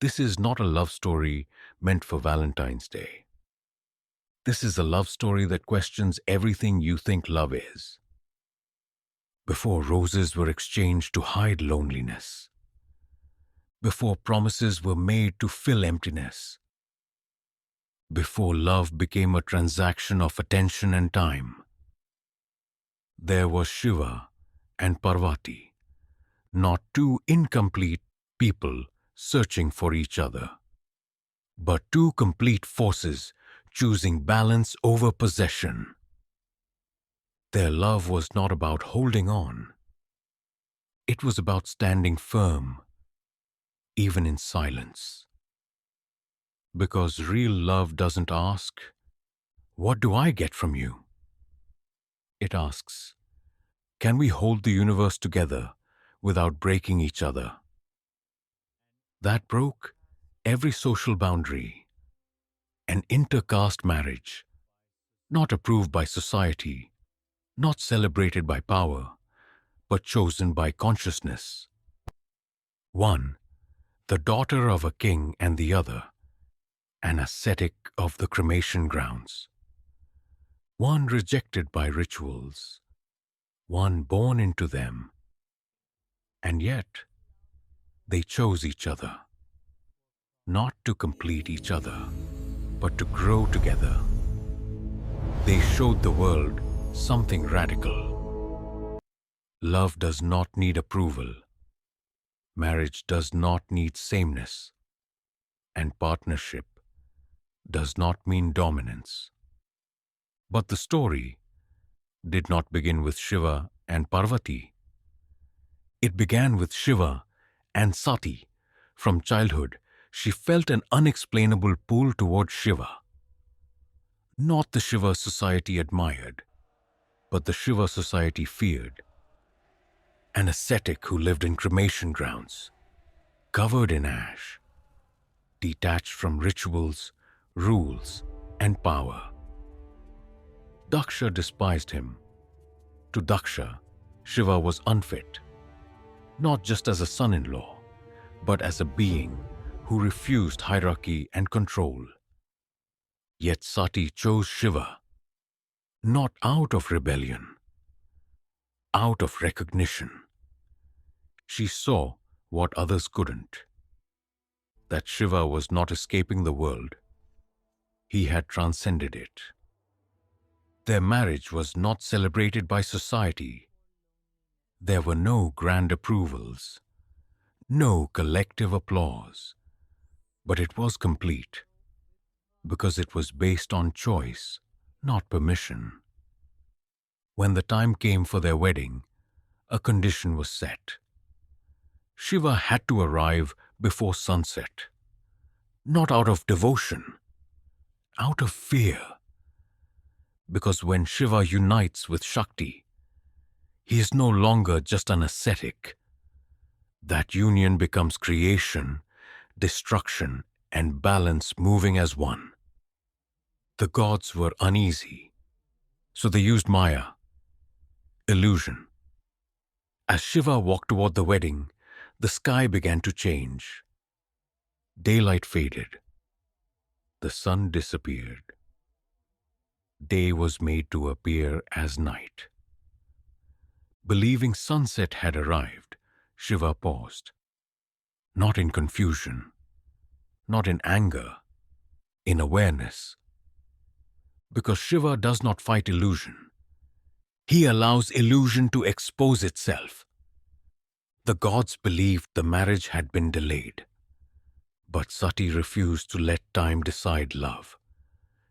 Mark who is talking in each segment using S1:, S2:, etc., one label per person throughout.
S1: This is not a love story meant for Valentine's Day. This is a love story that questions everything you think love is. Before roses were exchanged to hide loneliness, before promises were made to fill emptiness, before love became a transaction of attention and time, there was Shiva and Parvati, not two incomplete people searching for each other, but two complete forces choosing balance over possession. Their love was not about holding on. It was about standing firm, even in silence. Because real love doesn't ask, "What do I get from you?" It asks, "Can we hold the universe together without breaking each other?" That broke every social boundary. An intercaste marriage, not approved by society, not celebrated by power, but chosen by consciousness. One, the daughter of a king, and the other, an ascetic of the cremation grounds. One rejected by rituals, one born into them. And yet, they chose each other, not to complete each other, but to grow together. They showed the world something radical. Love does not need approval. Marriage does not need sameness. And partnership does not mean dominance. But the story did not begin with Shiva and Parvati. It began with Shiva and Sati. From childhood, she felt an unexplainable pull toward Shiva. Not the Shiva society admired, but the Shiva society feared. An ascetic who lived in cremation grounds, covered in ash, detached from rituals, rules, and power. Daksha despised him. To Daksha, Shiva was unfit, not just as a son-in-law, but as a being who refused hierarchy and control. Yet Sati chose Shiva, not out of rebellion, out of recognition. She saw what others couldn't, that Shiva was not escaping the world. He had transcended it. Their marriage was not celebrated by society. There were no grand approvals, no collective applause, but it was complete, because it was based on choice, not permission. When the time came for their wedding, a condition was set. Shiva had to arrive before sunset, not out of devotion, out of fear. Because when Shiva unites with Shakti, he is no longer just an ascetic. That union becomes creation, destruction, and balance moving as one. The gods were uneasy, so they used Maya, illusion. As Shiva walked toward the wedding, the sky began to change. Daylight faded. The sun disappeared. Day was made to appear as night. Believing sunset had arrived, Shiva paused. Not in confusion, not in anger, in awareness. Because Shiva does not fight illusion. He allows illusion to expose itself. The gods believed the marriage had been delayed. But Sati refused to let time decide love.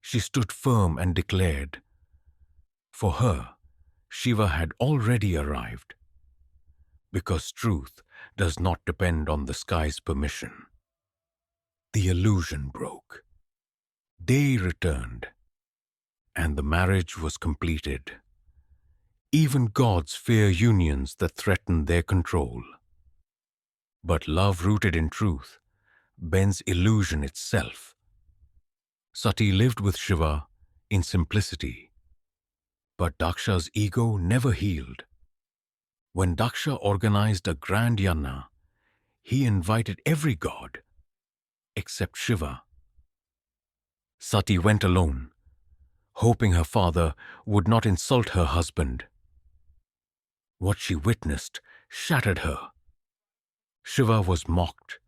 S1: She stood firm and declared, for her, Shiva had already arrived. Because truth does not depend on the sky's permission. The illusion broke. Day returned, and the marriage was completed. Even gods fear unions that threaten their control. But love rooted in truth bends illusion itself. Sati lived with Shiva in simplicity, but Daksha's ego never healed. When Daksha organized a grand yajna, he invited every god, except Shiva. Sati went alone, hoping her father would not insult her husband. What she witnessed shattered her. Shiva was mocked,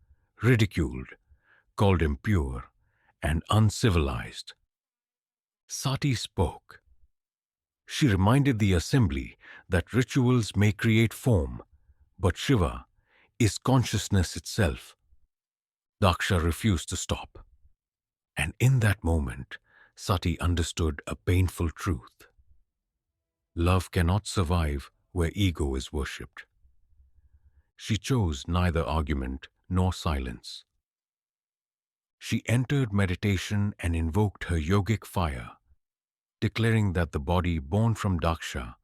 S1: ridiculed, called impure and uncivilized. Sati spoke. She reminded the assembly that rituals may create form, but Shiva is consciousness itself. Daksha refused to stop. And in that moment, Sati understood a painful truth. Love cannot survive where ego is worshipped. She chose neither argument nor silence. She entered meditation and invoked her yogic fire, declaring that the body born from Daksha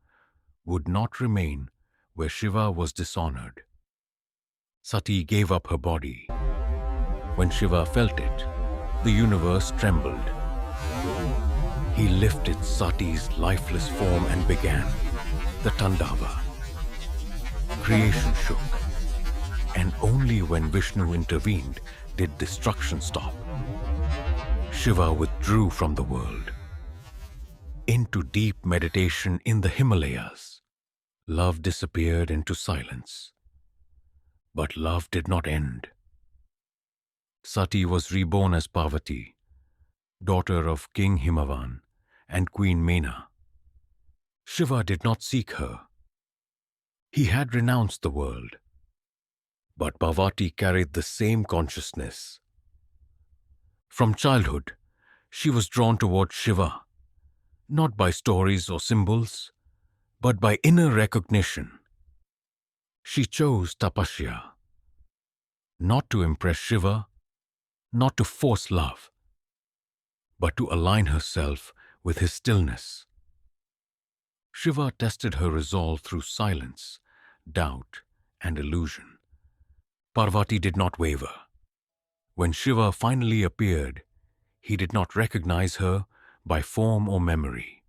S1: would not remain where Shiva was dishonored. Sati gave up her body. When Shiva felt it, the universe trembled. He lifted Sati's lifeless form and began the Tandava. Creation shook, and only when Vishnu intervened did destruction stop. Shiva withdrew from the world into deep meditation in the Himalayas. Love disappeared into silence. But love did not end. Sati was reborn as Parvati, daughter of King Himavan and Queen Mena. Shiva did not seek her. He had renounced the world. But Parvati carried the same consciousness. From childhood, she was drawn toward Shiva, not by stories or symbols, but by inner recognition. She chose tapasya, not to impress Shiva, not to force love, but to align herself with his stillness. Shiva tested her resolve through silence, doubt, and illusion. Parvati did not waver. When Shiva finally appeared, he did not recognize her by form or memory.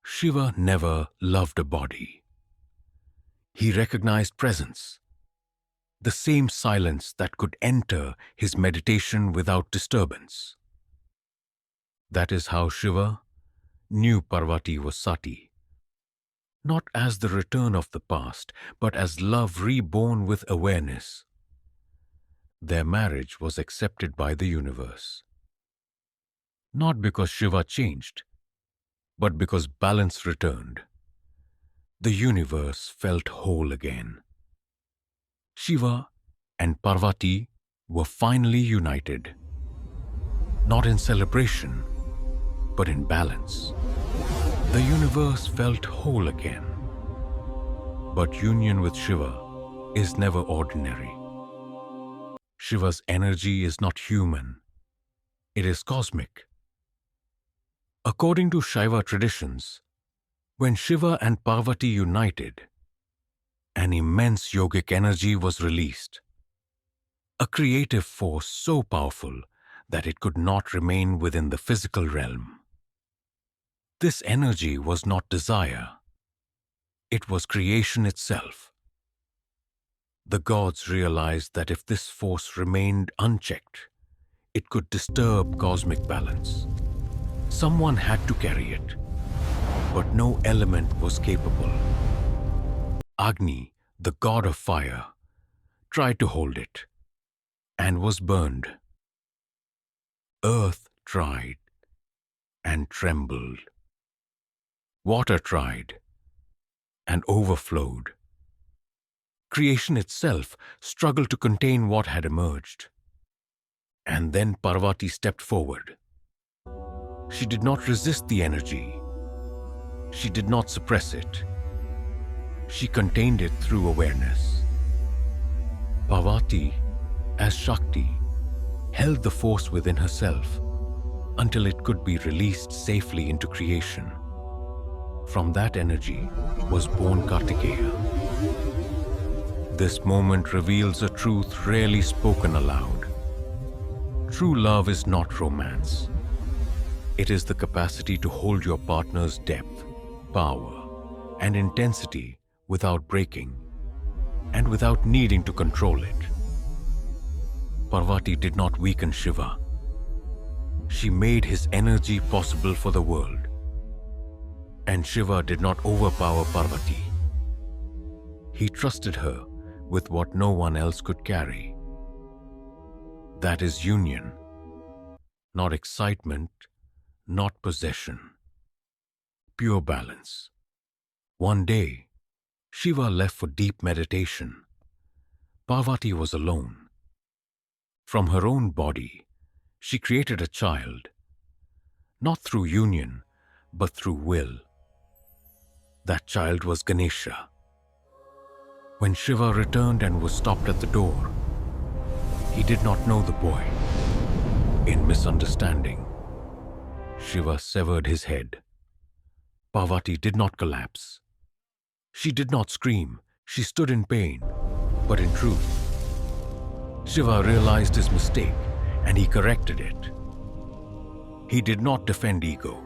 S1: Shiva never loved a body. He recognized presence, the same silence that could enter his meditation without disturbance. That is how Shiva knew Parvati was Sati, not as the return of the past, but as love reborn with awareness. Their marriage was accepted by the universe, not because Shiva changed, but because balance returned. The universe felt whole again. Shiva and Parvati were finally united, not in celebration, but in balance. The universe felt whole again. But union with Shiva is never ordinary. Shiva's energy is not human. It is cosmic. According to Shaiva traditions, when Shiva and Parvati united, an immense yogic energy was released, a creative force so powerful that it could not remain within the physical realm. This energy was not desire. It was creation itself. The gods realized that if this force remained unchecked, it could disturb cosmic balance. Someone had to carry it, but no element was capable. Agni, the god of fire, tried to hold it and was burned. Earth tried and trembled. Water tried and overflowed. Creation itself struggled to contain what had emerged. And then Parvati stepped forward. She did not resist the energy. She did not suppress it. She contained it through awareness. Parvati, as Shakti, held the force within herself until it could be released safely into creation. From that energy was born Kartikeya. This moment reveals a truth rarely spoken aloud. True love is not romance. It is the capacity to hold your partner's depth, power, and intensity without breaking and without needing to control it. Parvati did not weaken Shiva. She made his energy possible for the world. And Shiva did not overpower Parvati. He trusted her with what no one else could carry. That is union, not excitement, not possession. Pure balance. One day, Shiva left for deep meditation. Parvati was alone. From her own body, she created a child, not through union, but through will. That child was Ganesha. When Shiva returned and was stopped at the door, he did not know the boy. In misunderstanding, Shiva severed his head. Parvati did not collapse. She did not scream. She stood in pain, but in truth. Shiva realized his mistake and he corrected it. He did not defend ego.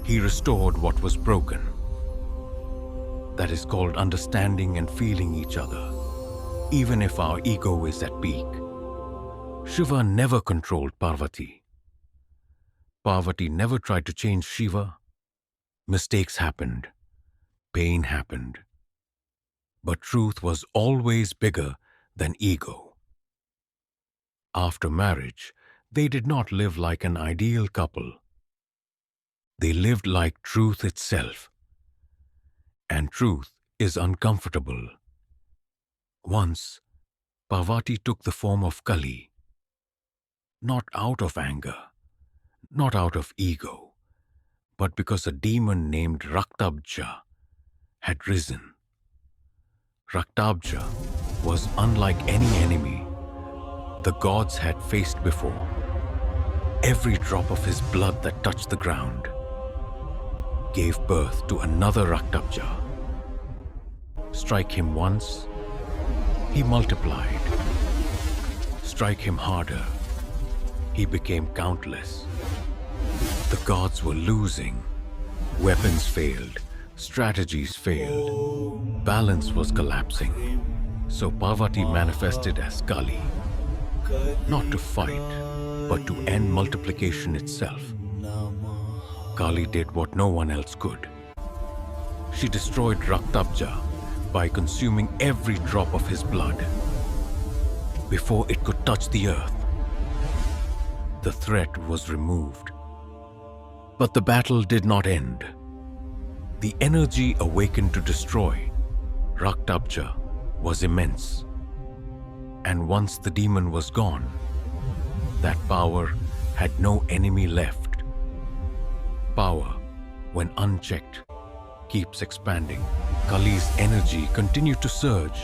S1: He restored what was broken. That is called understanding and feeling each other, even if our ego is at peak. Shiva never controlled Parvati. Parvati never tried to change Shiva. Mistakes happened. Pain happened. But truth was always bigger than ego. After marriage, they did not live like an ideal couple. They lived like truth itself. And truth is uncomfortable. Once, Parvati took the form of Kali. Not out of anger, not out of ego, but because a demon named Raktabja had risen. Raktabja was unlike any enemy the gods had faced before. Every drop of his blood that touched the ground gave birth to another Raktabja. Strike him once, he multiplied. Strike him harder, he became countless. The gods were losing. Weapons failed, strategies failed, balance was collapsing. So Parvati manifested as Kali, not to fight, but to end multiplication itself. Kali did what no one else could. She destroyed Raktabja by consuming every drop of his blood before it could touch the earth. The threat was removed. But the battle did not end. The energy awakened to destroy Raktabja was immense. And once the demon was gone, that power had no enemy left. Power, when unchecked, keeps expanding. Kali's energy continued to surge,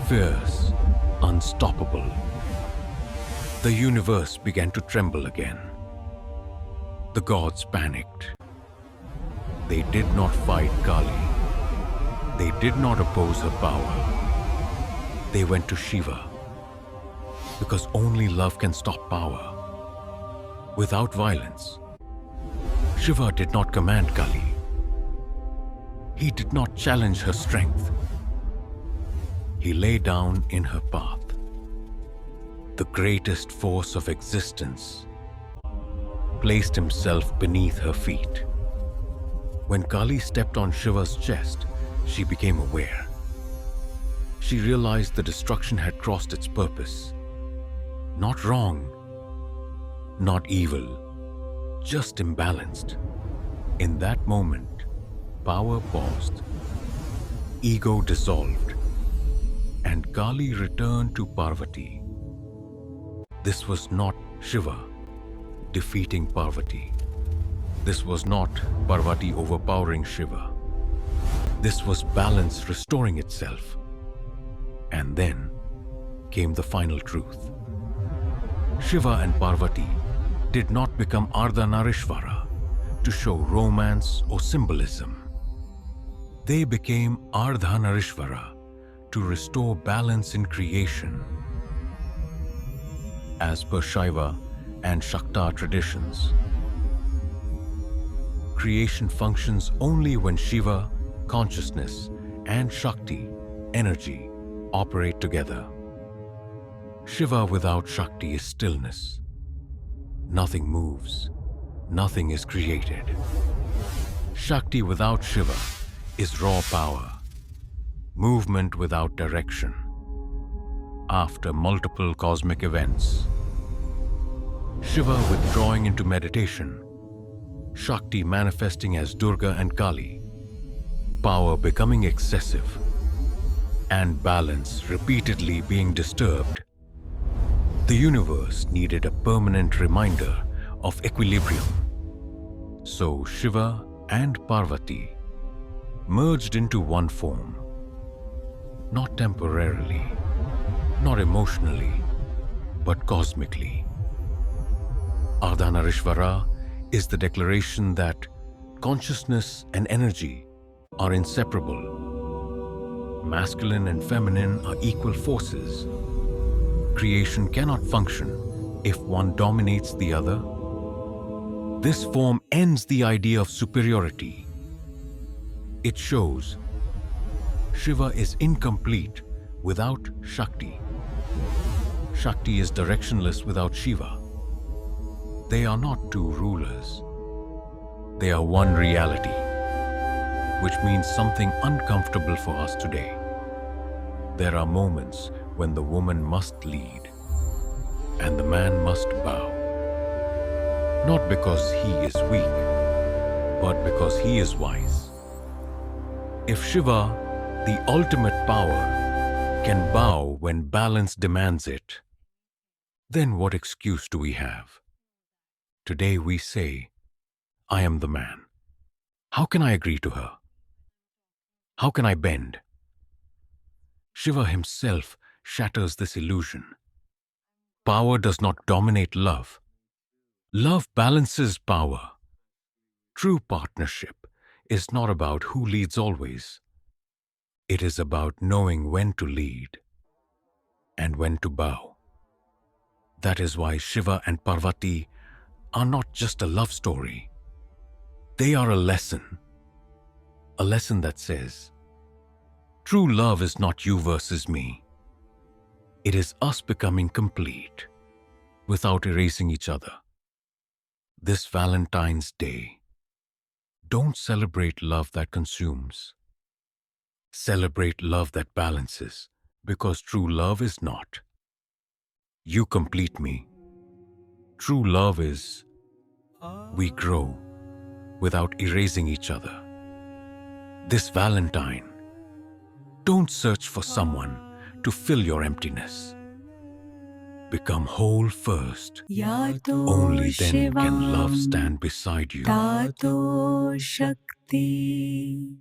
S1: fierce, unstoppable. The universe began to tremble again. The gods panicked. They did not fight Kali. They did not oppose her power. They went to Shiva, because only love can stop power. Without violence, Shiva did not command Kali. He did not challenge her strength. He lay down in her path. The greatest force of existence placed himself beneath her feet. When Kali stepped on Shiva's chest, she became aware. She realized the destruction had crossed its purpose. Not wrong, not evil, just imbalanced. In that moment, power paused, ego dissolved, and Kali returned to Parvati. This was not Shiva defeating Parvati. This was not Parvati overpowering Shiva. This was balance restoring itself. And then came the final truth. Shiva and Parvati did not become Ardhanarishvara to show romance or symbolism. They became Ardhanarishvara to restore balance in creation. As per Shiva and Shakti traditions, creation functions only when Shiva, consciousness, and Shakti, energy, operate together. Shiva without Shakti is stillness. Nothing moves, nothing is created. Shakti without Shiva is raw power, movement without direction. After multiple cosmic events, Shiva withdrawing into meditation, Shakti manifesting as Durga and Kali, power becoming excessive, and balance repeatedly being disturbed, the universe needed a permanent reminder of equilibrium. So Shiva and Parvati merged into one form, not temporarily, not emotionally, but cosmically. Ardhanarishvara is the declaration that consciousness and energy are inseparable. Masculine and feminine are equal forces. Creation cannot function if one dominates the other. This form ends the idea of superiority. It shows Shiva is incomplete without Shakti. Shakti is directionless without Shiva. They are not two rulers. They are one reality, which means something uncomfortable for us today. There are moments when the woman must lead and the man must bow. Not because he is weak, but because he is wise. If Shiva, the ultimate power, can bow when balance demands it, then what excuse do we have? Today we say, I am the man. How can I agree to her? How can I bend? Shiva himself shatters this illusion. Power does not dominate love. Love balances power. True partnership is not about who leads always. It is about knowing when to lead and when to bow. That is why Shiva and Parvati are not just a love story. They are a lesson that says, true love is not you versus me. It is us becoming complete without erasing each other. This Valentine's Day, don't celebrate love that consumes. Celebrate love that balances, because true love is not, you complete me. True love is, we grow without erasing each other. This Valentine, don't search for someone to fill your emptiness. Become whole first. Only then can love stand beside you.
S2: Tato Shakti.